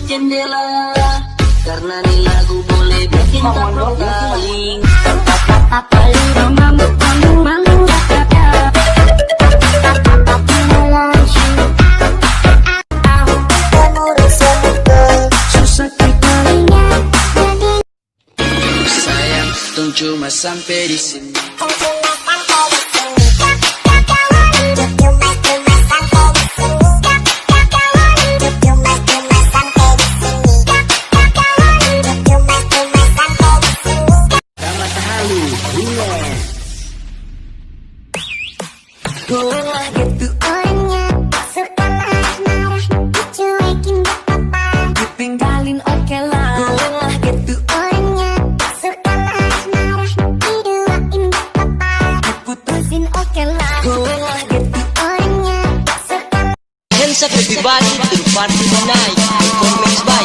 jendela, karena nih lagu boleh bikin taplok galing. Apa lu ngambek kamu malu kata. Sayang, tong cuma sampai di sini. Gue lagi tuh orangnya suka marah-marah, dicuekin gak apa-apa, ditinggalin oke lah. Gue lagi tuh orangnya suka marah-marah, diduain gak apa-apa, diputusin oke lah. Gue lagi tuh orangnya suka. Hands up everybody to the party tonight. Performance by